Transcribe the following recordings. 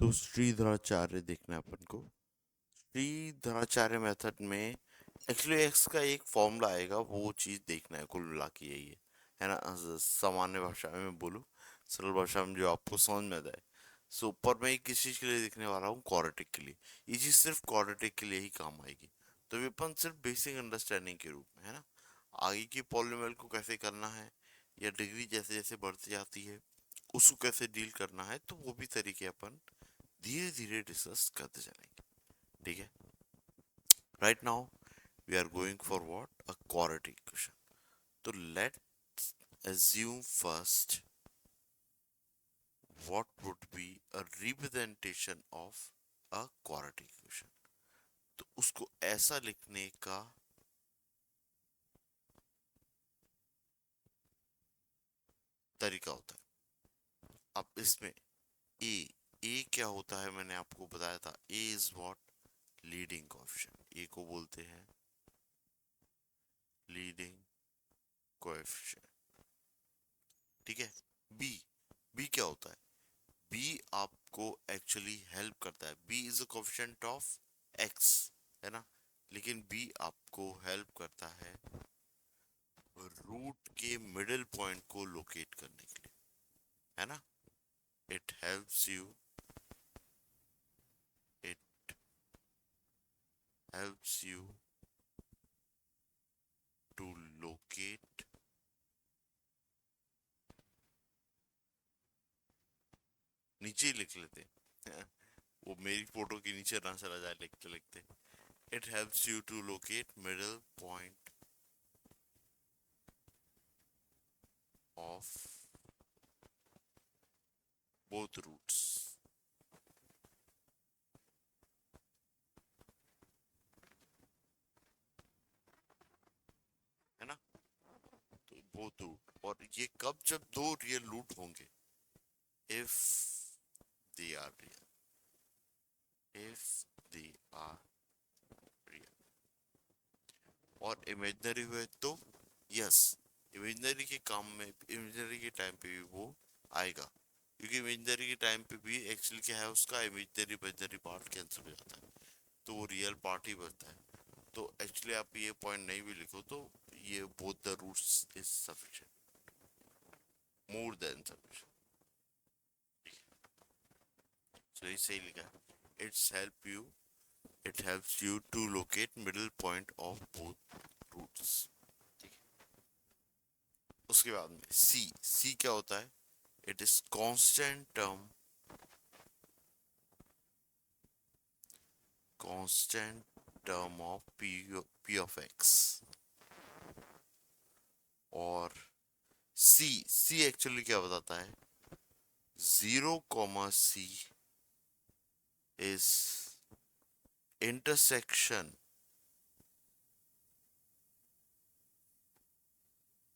तो श्रीधराचार्य देखना है अपन को। श्रीधराचार्य मेथड में एक्चुअली एक्स का एक फॉर्मूला आएगा, वो चीज देखना है, कुल मिला के यही है ना। सामान्य भाषा में मैं बोलूँ, सरल भाषा में जो आपको समझ में आ जाए। सो ऊपर मैं किस चीज के लिए देखने वाला हूँ, क्वाड्रेटिक के लिए। ये चीज सिर्फ क्वाड्रेटिक के लिए ही काम आएगी। तो ये अपन सिर्फ बेसिक अंडरस्टैंडिंग के रूप में है ना। आगे की पॉलिनॉमियल को कैसे करना है, या डिग्री जैसे जैसे बढ़ती जाती है उसको कैसे डील करना है, तो वो भी तरीके अपन धीरे धीरे डिस्कस करते जाएंगे। ठीक है। Right now we are going for what, a quadratic question. तो let's assume first what would be a representation of a quadratic equation। तो उसको ऐसा लिखने का तरीका होता है। अब इसमें ए ए क्या होता है, मैंने आपको बताया था, ए इज व्हाट, लीडिंग कोएफिशिएंट। ए को बोलते हैं लीडिंग कोएफिशिएंट। ठीक है। बी बी क्या होता है, बी आपको एक्चुअली हेल्प करता है। B is a coefficient of X, है ना। लेकिन बी आपको हेल्प करता है रूट के मिडिल पॉइंट को लोकेट करने के लिए, है ना। It helps you, it helps you to locate, नीचे ही लिख लेते हैं वो मेरी फोटो के नीचे ना चला जाए लिखते लिखते। It helps you to locate middle point of both roots, है ना। तो बोथ रूट, और ये कब, जब दो रियल रूट होंगे, if they are real, if they are real. और इमेजिनरी हुए तो यस, इमेजिनरी के काम में, इमेजिनरी के टाइम पे भी वो आएगा, क्योंकि इमेजिनरी के टाइम पे भी एक्चुअली क्या है, उसका इमेजिनरी इमेजिनरी पार्ट कैंसिल हो जाता है, तो वो रियल पार्ट ही बचता है। तो एक्चुअली आप ये पॉइंट नहीं भी लिखो तो ये both the roots is sufficient, more than sufficient. So ये सही लिखा है, it helps you to locate middle point of both roots. उसके बाद में सी, सी क्या होता है, it is constant term, constant term of P of X. और सी, सी एक्चुअली क्या बताता है, 0, C is intersection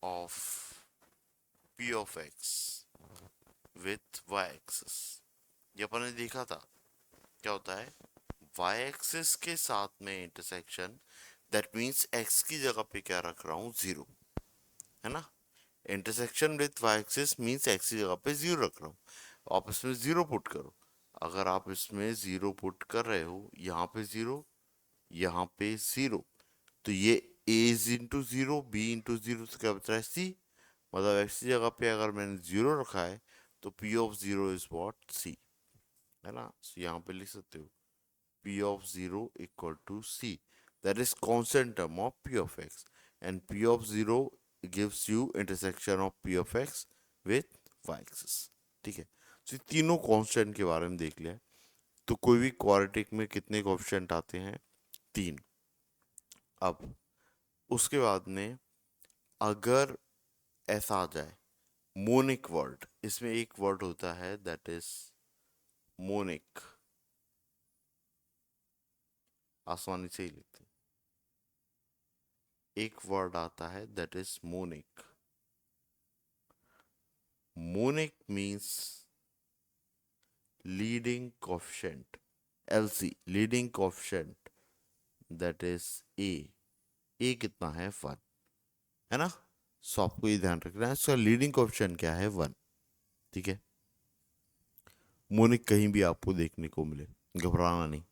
of p of x with y axis। ये अपन ने देखा था, क्या होता है, y एक्सिस के साथ में इंटरसेक्शन, दैट मीन्स x की जगह पे क्या रख रहा हूँ, 0, है ना। Intersection with y axis means x की जगह पे 0 रख रहा हूँ, आप इसमें 0 पुट करो। अगर आप इसमें 0 पुट कर रहे हो, यहाँ पे 0, यहाँ पे 0, तो ये a is into 0, b into 0 से क्या बच रहा है, c। मतलब x की जगह पे अगर मैंने 0 रखा है तो p of 0 is what, c, है ना। so यहाँ पे लिख सकते हो p of 0 equal to c, that is constant term of p of x, and p of 0 gives you intersection of p of x with y axis। ठीक है। तो तीनों कांस्टेंट के बारे में देख लिया। तो कोई भी क्वाड्रेटिक में कितने कोएफिशिएंट आते हैं, 3। अब उसके बाद में अगर ऐसा आ जाए, मोनिक वर्ड, इसमें एक वर्ड होता है दैट इज मोनिक, आसानी से ही लिखते हैं। एक वर्ड आता है that is monic. Monic means leading coefficient, LC, leading coefficient, that is A. A कितना है, 1, है ना। सो आपको ये ध्यान रखना है, इसका लीडिंग कोएफिशिएंट क्या है, 1। ठीक है। मोनिक कहीं भी आपको देखने को मिले, घबराना नहीं,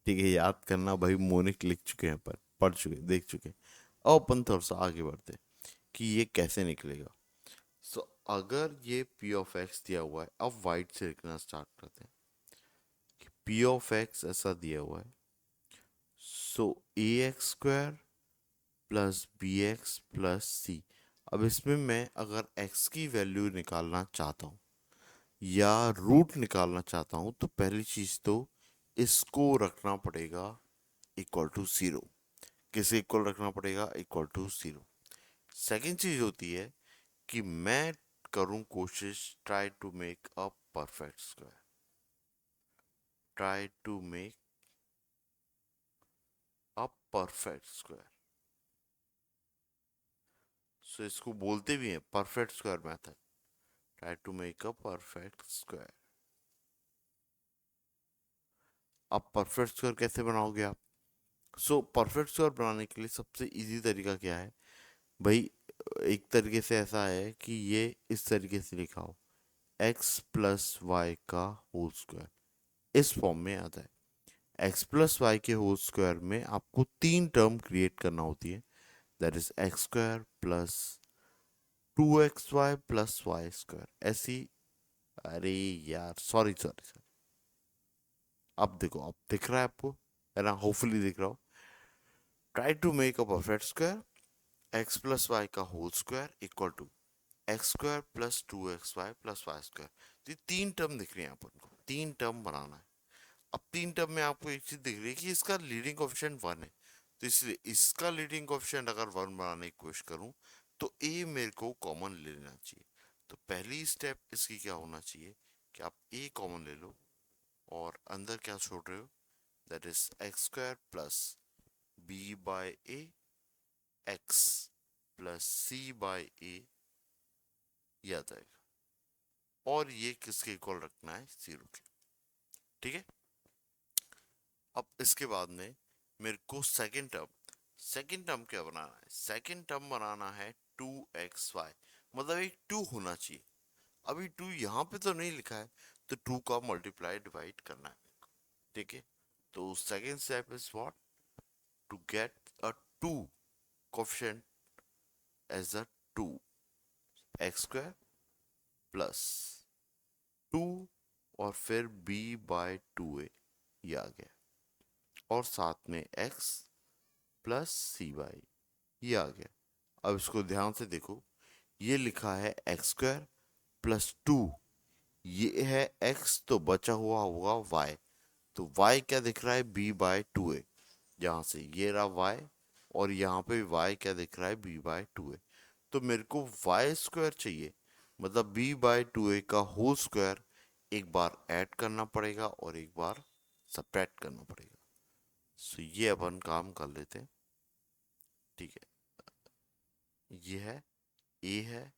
ठीक है। याद करना भाई, मोनिक लिख चुके हैं, पर पढ़ चुके, देख चुके। अब अपन थोड़ा सा आगे बढ़ते हैं कि ये कैसे निकलेगा। सो अगर ये पी ऑफ एक्स दिया हुआ है, अब वाइट से लिखना स्टार्ट करते हैं कि पी ऑफ एक्स ऐसा दिया हुआ है। So A X square plus B X plus C. अब इसमें मैं अगर x की वैल्यू निकालना चाहता हूँ या रूट निकालना चाहता हूँ, तो पहली चीज तो इसको रखना पड़ेगा इक्वल टू जीरो। किसे इक्वल रखना पड़ेगा? Equal to zero. सेकेंड चीज होती है कि मैं करूं कोशिश, try to make a perfect square, try to make a perfect square. So इसको बोलते भी हैं perfect square method, try to make a perfect square. अब परफेक्ट स्क्वायर कैसे बनाओगे आप? सो परफेक्ट स्क्वायर बनाने के लिए सबसे इजी तरीका क्या है भाई? एक तरीके से ऐसा है कि ये इस तरीके से लिखा हो, एक्स प्लस वाई का होल स्क्वायर, इस फॉर्म में आता है। एक्स प्लस वाई के होल स्क्वायर में आपको तीन टर्म क्रिएट करना होती है, that is x square plus two x Y plus Y square, ऐसी। अरे यार, सॉरी सॉरी सॉरी। अब देखो, अब दिख रहा है आपको, है ना? होपफुली दिख रहा हो। Try to make a perfect square, X plus Y का whole square equal to x square plus two x Y plus Y square. तो ये तीन टर्म दिख रही है अपन को, तीन टर्म बनाना है। अब तीन टर्म में आपको एक चीज दिख रही है कि इसका लीडिंग कोएफिशिएंट वन है, तो इसलिए इसका लीडिंग कोएफिशिएंट अगर वन बनाने की कोशिश करूं, तो ए मेरे को कॉमन ले लेना चाहिए। तो पहली स्टेप इसकी क्या होना चाहिए कि आप ए कॉमन ले लो, और अंदर क्या छोड़ रहे हो, that is x square plus B by A X plus C by A, ये आ जाएगा। और ये किसके इक्वल रखना है? जीरो के, ठीक है। अब इसके बाद में मेरे को सेकंड टर्म क्या बनाना है? सेकंड टर्म बनाना है टू एक्स वाई, मतलब एक टू होना चाहिए। अभी टू यहाँ पे तो नहीं लिखा है, तो टू का मल्टीप्लाई डिवाइड करना है, ठीक है। तो second step is what? To get a two coefficient as a two, x square plus two और फिर बी बाय टू ए, ये आ गया। और साथ में x प्लस सी बाई, ये आ गया। अब इसको ध्यान से देखो, ये लिखा है एक्स स्क्वायर प्लस टू, ये है x, तो बचा हुआ होगा y। तो y क्या दिख रहा है? b बाय टू ए, यहाँ से ये रहा y, और यहाँ पे y क्या दिख रहा है? b बाय टू ए। तो मेरे को y स्क्वायर चाहिए, मतलब b बाय टू ए का होल स्क्वायर एक बार ऐड करना पड़ेगा और एक बार सब्ट्रैक्ट करना पड़ेगा। सो ये अपन काम कर लेते हैं, ठीक है। ये है, ए है,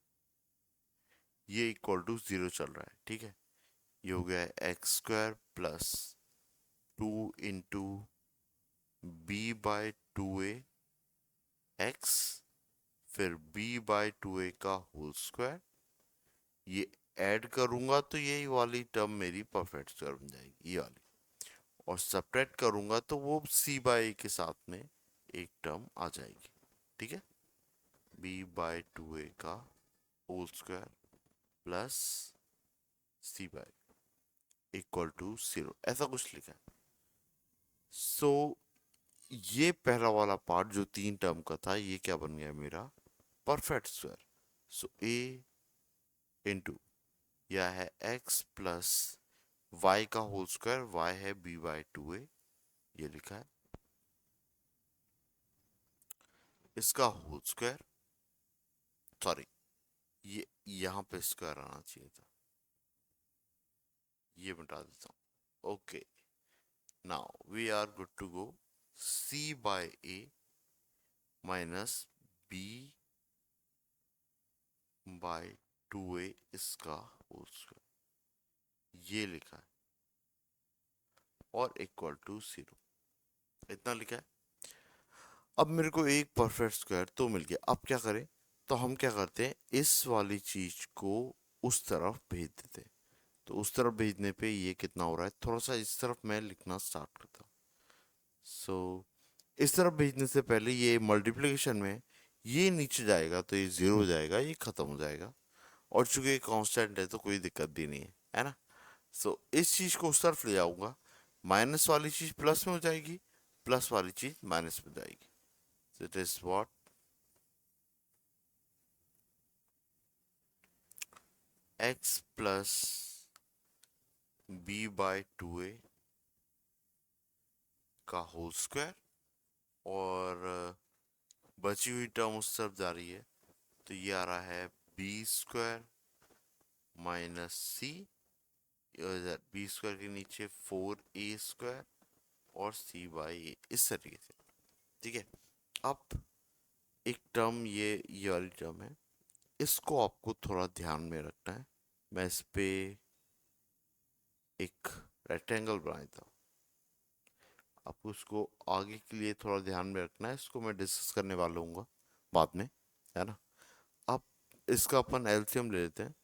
ये इक्वल टू जीरो चल रहा है, ठीक है। ये हो गया है x square plus two into b by two a x, फिर बी बाय टू ए का होल स्क्वायर, ये ऐड करूंगा तो यही वाली टर्म मेरी परफेक्ट स्क्वायर बन जाएगी, ये वाली। और सब्ट्रैक्ट करूंगा तो वो सी बाय ए के साथ में एक टर्म आ जाएगी, ठीक है। बी बाय टू ए का whole square plus C by equal to zero, ऐसा कुछ लिखा है। सो ये पहला वाला पार्ट जो तीन टर्म का था, ये क्या बन गया मेरा? Perfect square. So A into, यह है एक्स प्लस वाई का होल स्क्वायर, वाई है बी बाई टू ए, ये लिखा है, इसका होल स्क्वायर, सॉरी, ये यहां पे स्क्वायर आना चाहिए था, ये मिटा देता हूं। Okay, now we are good to go. C by A minus B by two A, इसका होल स्क्वायर, ये लिखा है, और इक्वल टू जीरो, इतना लिखा है। अब मेरे को एक परफेक्ट स्क्वायर तो मिल गया। अब क्या करें? तो हम क्या करते हैं, इस वाली चीज को उस तरफ भेज देते हैं। तो उस तरफ भेजने पे ये कितना हो रहा है, थोड़ा सा इस तरफ मैं लिखना स्टार्ट करता हूँ। सो इस तरफ भेजने से पहले ये मल्टीप्लिकेशन में ये नीचे जाएगा तो ये जीरो हो जाएगा, ये खत्म हो जाएगा। और चूंकि ये कांस्टेंट है तो कोई दिक्कत भी नहीं है ना। सो इस चीज को उस तरफ ले जाऊंगा, माइनस वाली चीज प्लस में हो जाएगी, प्लस वाली चीज माइनस में हो जाएगी। So it is what x plus b by 2a का होल स्क्वायर, और बची हुई टर्म उस तरफ जा रही है तो ये आ रहा है बी स्क्वायर माइनस सी, बी स्क्वायर के नीचे 4a स्क्वायर और c बाई ए, इस तरीके से। ठीक है, अब एक टर्म ये वाली टर्म है, इसको आपको थोड़ा ध्यान में रखना है। मैं इस पे एक रेक्टेंगल बना देता हूँ, आपको उसको आगे के लिए थोड़ा ध्यान में रखना है, इसको मैं डिस्कस करने वाला हूँ बाद में, है ना। अब इसका अपन एलसीएम ले लेते हैं,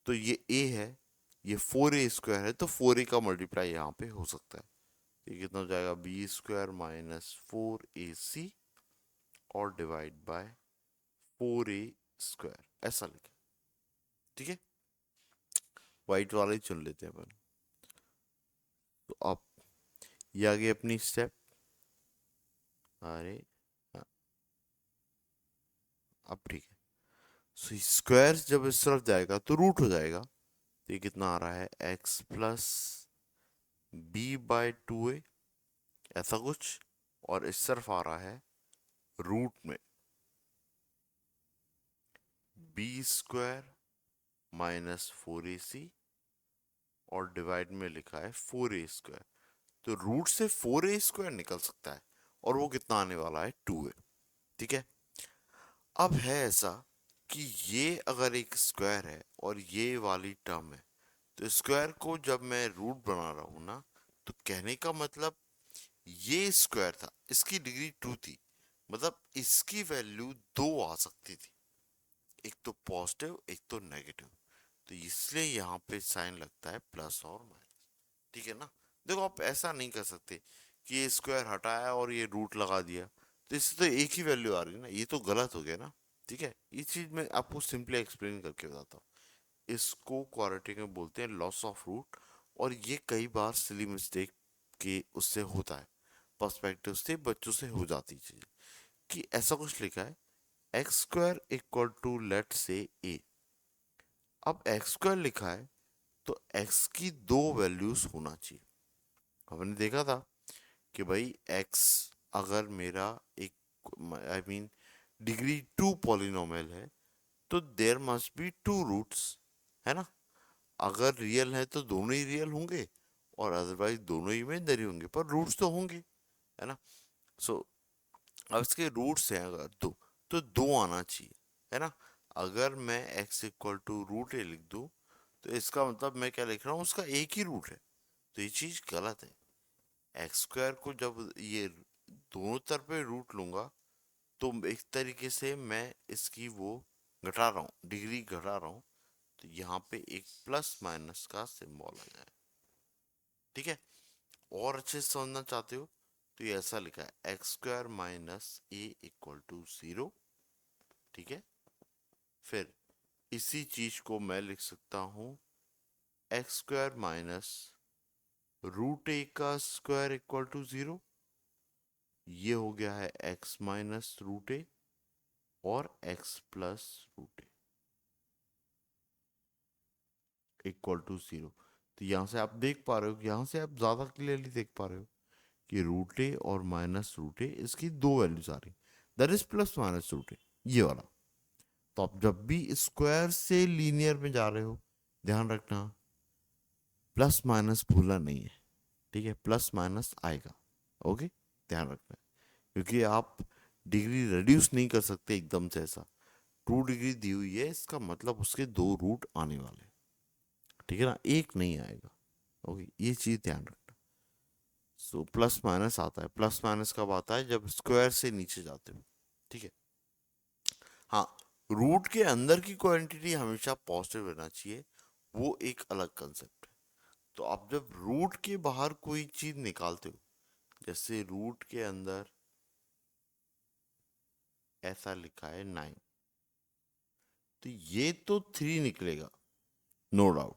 तो ये a है, ये 4a स्क्वायर है, तो 4a का मल्टीप्लाई यहाँ पे हो सकता है। ये कितना हो जाएगा, बी स्क्वायर माइनस 4ac और डिवाइड बाय 4a स्क्वायर, ऐसा लिखे। ठीक है, वाइट वाला ही चुन लेते हैं अपन। तो अब ये आ गई अपनी स्टेप। अरे हाँ, अब ठीक है। सो स्क्वायर जब इस तरफ जाएगा तो रूट हो जाएगा, तो ये कितना आ रहा है, x plus B by 2a, ऐसा कुछ। और इस तरफ आ रहा है रूट में बी स्क्वायर माइनस 4ac और डिवाइड में लिखा है 4a स्क्वायर। तो रूट से 4a स्क्वायर निकल सकता है, और वो कितना आने वाला है, 2a। ठीक है, अब है ऐसा कि ये अगर एक स्क्वायर है और ये वाली टर्म है, तो स्क्वायर को जब मैं रूट बना रहा हूं ना, तो कहने का मतलब ये स्क्वायर था, इसकी डिग्री 2 थी, मतलब इसकी वैल्यू 2 आ सकती थी, एक तो पॉजिटिव एक तो नेगेटिव। तो इसलिए यहाँ पे साइन लगता है प्लस और माइनस। ठीक है ना। देखो आप ऐसा नहीं कर सकते कि ये स्क्वायर हटाया और ये रूट लगा दिया, तो इससे तो एक ही वैल्यू आ रही है ना, ये तो गलत हो गया ना। ठीक है, ये चीज मैं आपको सिंपली एक्सप्लेन करके बताता हूँ। इसको क्वाड्रेटिक में बोलते हैं लॉस ऑफ रूट, और ये कई बार सिली मिस्टेक के उससे होता है, पर्सपेक्टिव से बच्चों से हो जाती चीज, कि ऐसा कुछ लिखा है x square equal to let say a. अब एक्स स्क्वायर लिखा है तो एक्स की दो वैल्यूज होना चाहिए। हमने देखा था कि भाई एक्स अगर मेरा एक, आई मीन डिग्री 2 पॉलिनोमियल है, तो देयर मस्ट बी 2 रूट्स, है ना। अगर रियल है तो दोनों ही रियल होंगे, और अदरवाइज दोनों ही इमेजिनरी होंगे, पर रूट्स तो होंगे, है ना। सो अब इसके रूट्स हैं अगर दो, तो दो आना चाहिए, है ना। अगर मैं x इक्वल टू रूट ए लिख दूं, तो इसका मतलब मैं क्या लिख रहा हूँ, उसका एक ही रूट है, तो ये चीज गलत है। एक्स स्क्वायर को जब ये दोनों तरफ पे रूट लूंगा, तो एक तरीके से मैं इसकी वो घटा रहा हूँ, डिग्री घटा रहा हूँ, तो यहाँ पे एक प्लस माइनस का सिंबल आ जाए। ठीक है, और अच्छे से समझना चाहते हो तो ये ऐसा लिखा है x square minus a equal to 0। ठीक है, फिर इसी चीज को मैं लिख सकता हूँ एक्स स्क्वायर माइनस रूट ए का स्क्वायर इक्वल टू 0। ये हो गया है एक्स माइनस रूट ए और x plus root a equal to 0। तो यहां से आप देख पा रहे हो, यहां से आप ज्यादा क्लियरली देख पा रहे हो कि रूट ए और माइनस रूट ए, इसकी दो वैल्यूज आ रही, that is plus minus root A, ये वाला। तो आप जब भी स्क्वायर से लीनियर में जा रहे हो, ध्यान रखना प्लस माइनस भूलना नहीं है। ठीक है, प्लस माइनस आएगा, ओके, ध्यान रखना है, क्योंकि आप डिग्री रिड्यूस नहीं कर सकते एकदम से ऐसा। 2 डिग्री दी हुई है, इसका मतलब उसके दो रूट आने वाले हैं, ठीक है ना, एक नहीं आएगा। ओके, ये चीज ध्यान रखना। सो प्लस माइनस आता है, प्लस माइनस कब आता है, जब स्क्वायर से नीचे जाते हो। ठीक है, हाँ, रूट के अंदर की क्वांटिटी हमेशा पॉजिटिव रहना चाहिए, वो एक अलग कंसेप्ट है। तो आप जब रूट के बाहर कोई चीज निकालते हो, जैसे रूट के अंदर ऐसा लिखा है 9, तो ये तो 3 निकलेगा, नो डाउट,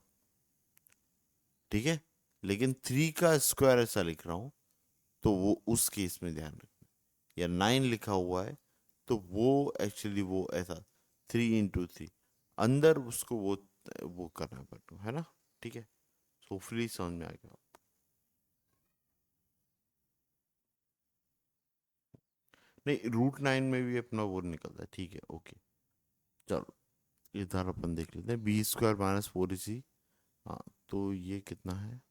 ठीक है। लेकिन 3 का स्क्वायर ऐसा लिख रहा हूं, तो वो उस केस में ध्यान रखना। या 9 लिखा हुआ है, तो वो एक्चुअली वो ऐसा 3 × 3 अंदर उसको वो करना पड़ता है ना, ठीक है। होपफुली समझ में आ गया। नहीं, √9 में भी अपना वो निकलता है, ठीक है, ओके। चलो इधर अपन देख लेते हैं, B² - 4AC। हाँ, तो ये कितना है,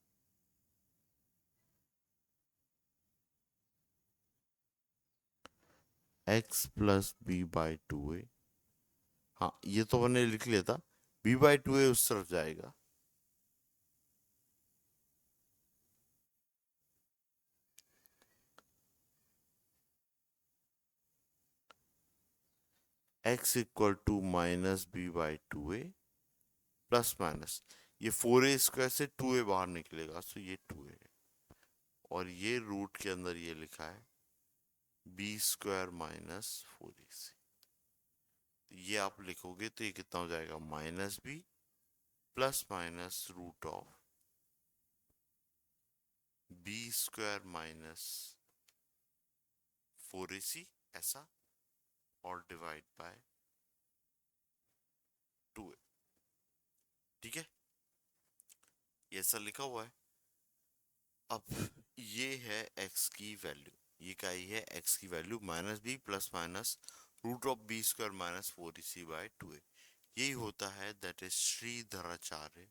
x + b/2a। हाँ, ये तो मैंने लिख लिया था, b/2a उस तरफ जाएगा, x = -b/2a प्लस माइनस, ये 4a² से 2a बाहर निकलेगा, तो ये 2a है। और ये रूट के अंदर ये लिखा है B² - 4ac। ये आप लिखोगे तो ये कितना हो जाएगा, -b plus minus √B² - 4ac ऐसा, और डिवाइड बाय 2a, ठीक है। ये ऐसा लिखा हुआ है। अब ये है x की वैल्यू, ये क्या ही है, x की value -b plus minus √B² - 4ac/2a। यही होता है, that is Sridharacharya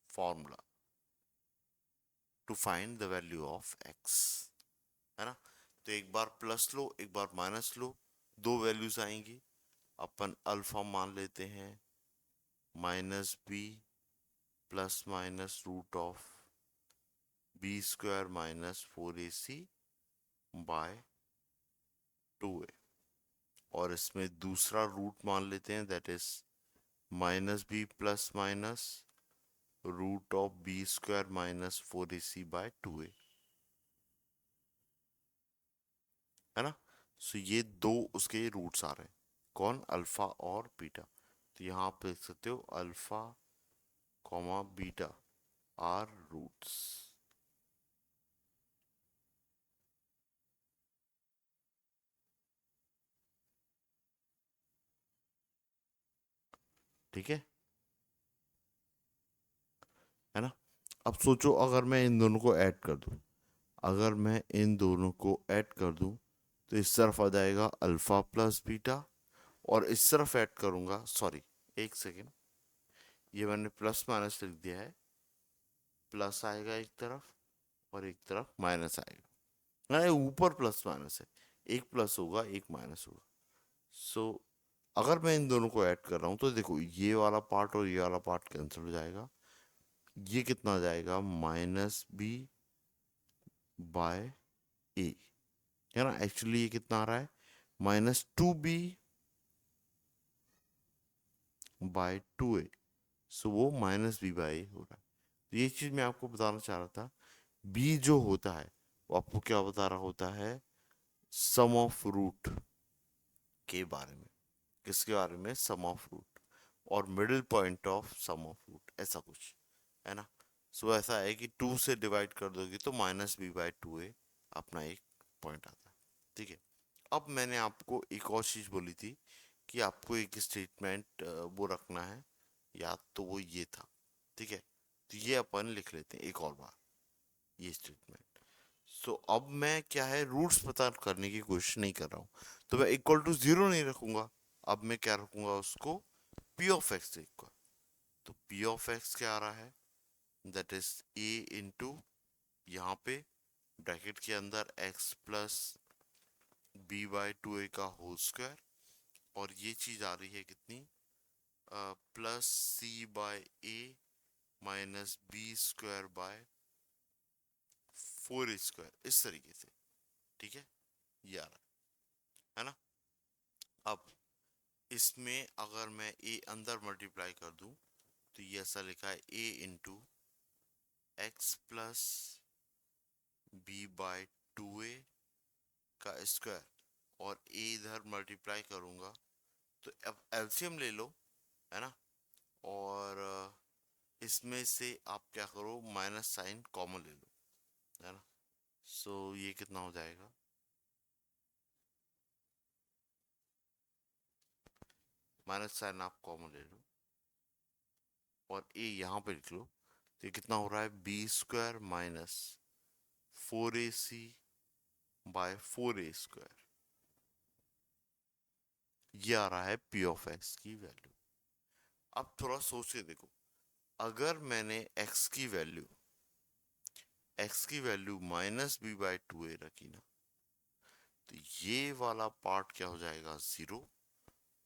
formula to find the value of x, है ना। तो एक बार प्लस लो, एक बार माइनस लो, दो वैल्यूज आएंगी। अपन अल्फा मान लेते हैं -b plus minus √B² - 4ac/2a। और इसमें दूसरा रूट मान लेते हैं, that is -b plus minus √B² - 4ac/2a, है ना। सो ये दो उसके रूट्स आ रहे हैं, कौन, अल्फा और बीटा। तो यहाँ आप देख सकते हो alpha comma beta are roots, ठीक है ना। अब सोचो, अगर मैं इन दोनों को ऐड कर दूं, अगर मैं इन दोनों को ऐड कर दूं, तो इस तरफ आ जाएगा अल्फा प्लस बीटा, और इस तरफ ऐड करूंगा, सॉरी एक सेकेंड, ये मैंने प्लस माइनस लिख दिया है, प्लस आएगा एक तरफ और एक तरफ माइनस आएगा, नहीं ऊपर प्लस माइनस है, एक प्लस होगा एक माइनस होगा। सो अगर मैं इन दोनों को ऐड कर रहा हूं, तो देखो ये वाला पार्ट और ये वाला पार्ट कैंसिल हो जाएगा, ये कितना आ जाएगा, -b/a, है ना। एक्चुअली ये कितना आ रहा है, -2b/2a, सो वो -b/a हो रहा है। तो ये चीज मैं आपको बताना चाह रहा था, b जो होता है वो आपको क्या बता रहा होता है, सम ऑफ रूट के बारे में। किसके बारे में, सम ऑफ रूट और middle point of sum of root, ऐसा कुछ है ना। सो ऐसा है कि 2 से डिवाइड कर दोगे तो -b/2a अपना एक पॉइंट आता है, ठीक है। अब मैंने आपको एक और चीज बोली थी कि आपको एक स्टेटमेंट वो रखना है याद, तो वो ये था, ठीक है। तो ये अपन लिख लेते हैं एक और बार, ये स्टेटमेंट। सो अब मैं क्या है, रूट्स पता करने की कोशिश नहीं कर रहा हूँ, तो मैं =0 नहीं रखूंगा। अब मैं क्या रखूंगा उसको, p(x) इक्वल, तो p(x) क्या आ रहा है, दैट इज a इंटू, यहाँ पे ब्रैकेट के अंदर x प्लस b/2a का होल स्क्वायर, और ये चीज आ रही है कितनी, +c/a -b² / 4a², इस तरीके से, ठीक है, ये आ रहा है ना। अब इसमें अगर मैं ए अंदर मल्टीप्लाई कर दूं तो ये ऐसा लिखा है A into X plus B by 2a का स्क्वायर, और ए इधर मल्टीप्लाई करूंगा तो अब एलसीएम ले लो, है ना। और इसमें से आप क्या करो, माइनस साइन कॉमन ले लो, है ना। सो ये कितना हो जाएगा, माइनस साइन आप कॉमन ले लो और ए यहाँ पे लिख लो, तो ये कितना हो रहा है, b square minus 4ac by 4a square. ये आ रहा है पी ऑफ एक्स की वैल्यू। अब थोड़ा सोच के देखो, अगर मैंने एक्स की value minus B by 2a रखी ना, तो ये वाला पार्ट क्या हो जाएगा, जीरो,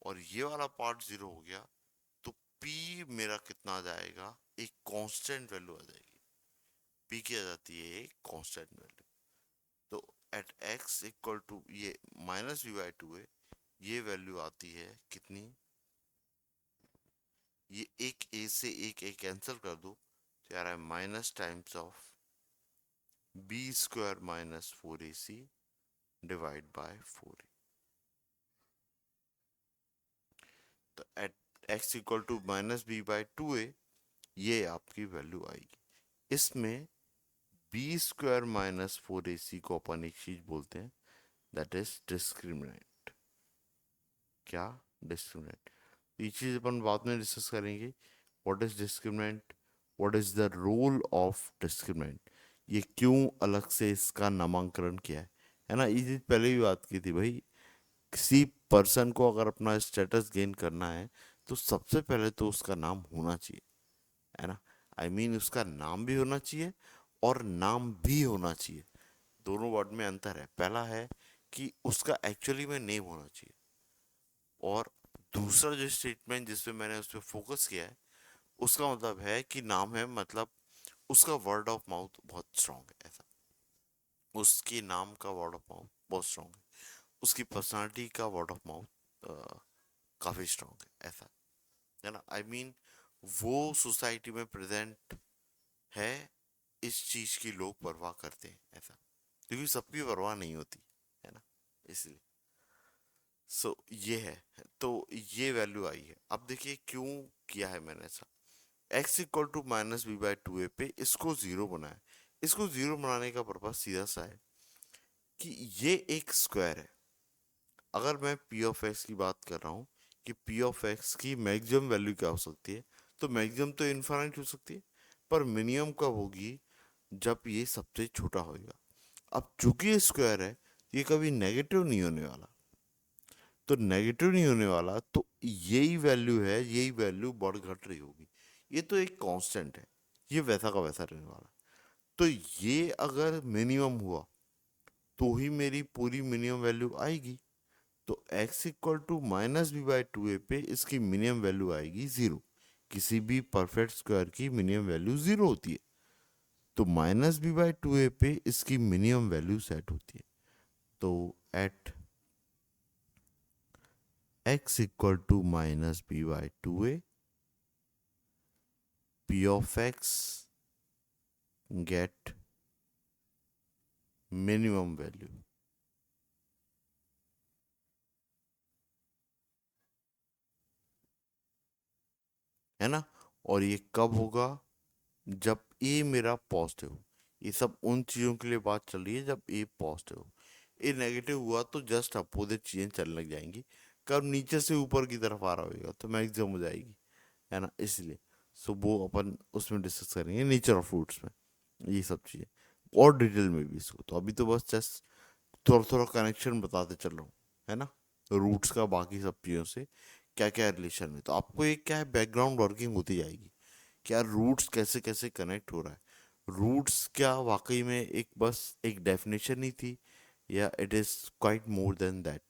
और ये वाला पार्ट जीरो हो गया, तो p मेरा कितना आ जाएगा, एक कांस्टेंट वैल्यू आ जाएगी। p की आ जाती है एक कांस्टेंट वैल्यू। तो एट x इक्वल टू ये माइनस बी बाई टू है, ये वैल्यू आती है कितनी, ये एक a से एक a कैंसिल कर दो तो यार है minus times of b square minus 4ac divide by 4a। तो at x equal to minus B by 2a ये आपकी वैल्यू आएगी। इसमें बी स्क्वायर माइनस 4ac को अपन एक चीज बोलते हैं, दैट इज डिस्क्रिमिनेंट। क्या, डिस्क्रिमिनेंट। ये चीज अपन बाद में डिस्कस करेंगे, what is discriminant, what is the role of discriminant, ये क्यों अलग से इसका नामकरण किया है ना। ये चीज पहले भी बात की थी भाई, किसी पर्सन को अगर अपना स्टेटस गेन करना है तो सबसे पहले तो उसका नाम होना चाहिए, है ना। आई मीन उसका नाम भी होना चाहिए और नाम भी होना चाहिए, दोनों वर्ड में अंतर है। पहला है कि उसका एक्चुअली में नेम होना चाहिए, और दूसरा जो स्टेटमेंट जिसपे मैंने उस पर फोकस किया है, उसका मतलब है कि नाम है, मतलब उसका वर्ड ऑफ माउथ बहुत स्ट्रांग है, ऐसा। उसके नाम का वर्ड ऑफ माउथ बहुत स्ट्रांग है, उसकी पर्सनालिटी का वर्ड ऑफ माउथ काफी स्ट्रांग है, ऐसा, है ना। आई मीन वो सोसाइटी में प्रेजेंट है, इस चीज की लोग परवाह करते हैं, ऐसा, क्योंकि सबकी परवाह नहीं होती, है ना, इसलिए। ये है, तो ये वैल्यू आई है। अब देखिए क्यों किया है मैंने ऐसा, x equal to minus B by two A पे इसको जीरो बनाया। इसको जीरो बनाने का पर्पज सीधा सा है कि ये एक स्क्वायर है। अगर मैं p ऑफ x की बात कर रहा हूँ कि p ऑफ x की मैक्सिमम वैल्यू क्या हो सकती है, तो मैक्सिमम तो इनफाइनाइट हो सकती है, पर मिनिमम कब होगी, जब ये सबसे छोटा होगा। अब चूंकि ये स्क्वायर है, ये कभी नेगेटिव नहीं होने वाला, तो नेगेटिव नहीं होने वाला, तो यही वैल्यू है, यही वैल्यू बढ़ घट रही होगी। ये तो एक कांस्टेंट है, ये वैसा का वैसा रहने वाला। तो ये अगर मिनिमम हुआ तो ही मेरी पूरी मिनिमम वैल्यू आएगी। तो x equal to minus B by two A पे इसकी मिनिमम वैल्यू आएगी जीरो। किसी भी परफेक्ट स्क्वायर की मिनिमम वैल्यू जीरो होती है, तो minus B by two A पे इसकी मिनिमम वैल्यू सेट होती है। तो at x equal to minus B by two ए, p of x get minimum value, है ना। और ये कब होगा, जब ए मेरा पॉजिटिव हो। ये सब उन चीज़ों के लिए बात चल रही है जब ए पॉजिटिव हो। ए नेगेटिव हुआ तो जस्ट अपोजिट चीज़ें चलने लग जाएंगी। कब नीचे से ऊपर की तरफ आ रहा होगा तो मैक्सिमम हो जाएगी, है ना, इसलिए। वो अपन उसमें डिस्कस करेंगे नेचर ऑफ फ्रूट्स में, ये सब चीज़ें और डिटेल में भी इसको। तो अभी तो बस जस्ट थोड़ा थोड़ा कनेक्शन बताते चल रहा हूँ, है ना, रूट्स का बाकी सब चीज़ों से क्या क्या रिलेशन है। तो आपको एक क्या है, बैकग्राउंड वर्किंग होती जाएगी, क्या रूट्स कैसे कैसे कनेक्ट हो रहा है। रूट्स क्या वाकई में एक बस एक डेफिनेशन ही थी, या it is quite more than that.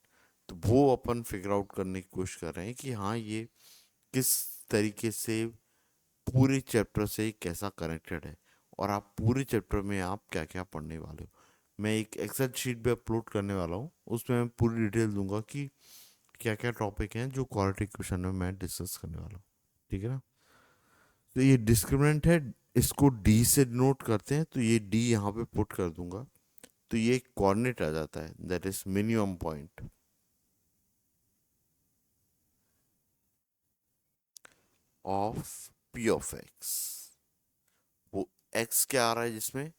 तो वो अपन फिगर आउट करने की कोशिश कर रहे हैं कि हाँ ये किस तरीके से पूरे चैप्टर से कैसा कनेक्टेड है, और आप पूरे चैप्टर में आप क्या क्या पढ़ने वाले हो। मैं एक एक्सेल शीट पे अपलोड करने वाला हूँ, उसमें मैं पूरी डिटेल दूंगा कि क्या क्या टॉपिक हैं जो क्वाड्रेटिक इक्वेशन में मैं डिस्कस करने वाला हूँ। ठीक है ना। तो ये डिस्क्रिमिनेंट है, इसको डी से डिनोट करते हैं, तो ये डी यहाँ पे पुट कर दूंगा, तो ये कोऑर्डिनेट आ जाता है, that is minimum point of P of x. वो एक्स क्या आ रहा है जिसमें,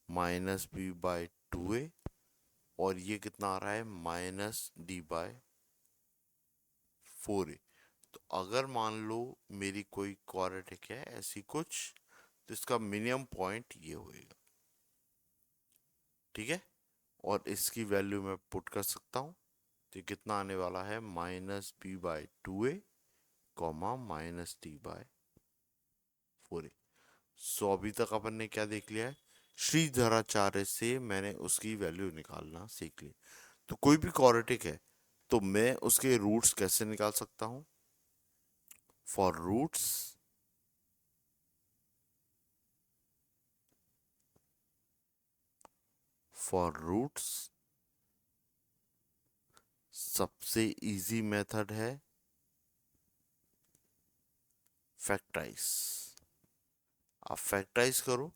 -b/2a, और ये कितना आ रहा है, -d/4a। तो अगर मान लो मेरी कोई क्वाड्रेटिक है ऐसी कुछ, तो इसका मिनिमम पॉइंट ये होएगा। ठीक है, और इसकी वैल्यू मैं पुट कर सकता हूँ, तो कितना आने वाला है, -b/2a, -d/4a। सो अभी तक अपन ने क्या देख लिया है, श्रीधराचार्य से मैंने उसकी वैल्यू निकालना सीख ली। तो कोई भी क्वाड्रेटिक है तो मैं उसके रूट्स कैसे निकाल सकता हूं, फॉर रूट्स सबसे इजी मेथड है फैक्टराइज। आप फैक्टराइज करो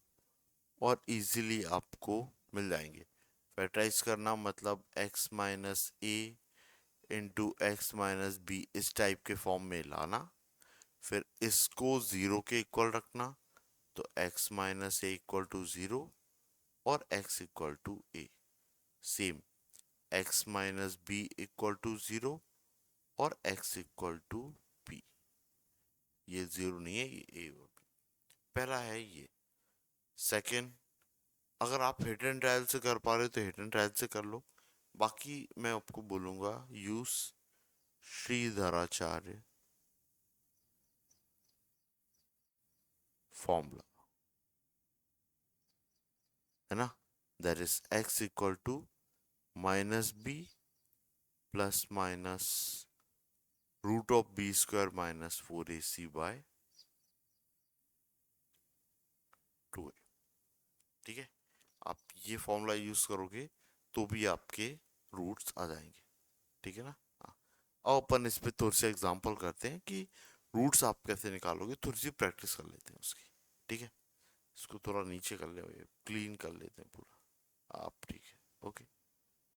और इजीली आपको मिल जाएंगे। फैक्टराइज करना मतलब x-a इंटू x-b इस टाइप के फॉर्म में लाना, फिर इसको जीरो के इक्वल रखना, तो x-a इक्वल टू जीरो और x equal to a। Same x-b equal to zero और x इक्वल टू b। ये जीरो नहीं है, ये a और b। पहला है ये। सेकंड, अगर आप हिट एंड ट्रायल से कर पा रहे हो तो हिट एंड ट्रायल से कर लो, बाकी मैं आपको बोलूंगा यूज श्रीधराचार्य फॉर्मूला, है ना, that is x equal to -b plus minus √b² -4ac/2a। ठीक है, आप ये फॉर्मूला यूज करोगे तो भी आपके रूट्स आ जाएंगे। ठीक है ना। हाँ, अब अपन इस पे थोड़ी सी एग्जांपल करते हैं कि रूट्स आप कैसे निकालोगे, थोड़ी सी प्रैक्टिस कर लेते हैं उसकी। ठीक है, इसको थोड़ा नीचे कर ले, क्लीन कर लेते हैं पूरा आप। ठीक है, ओके।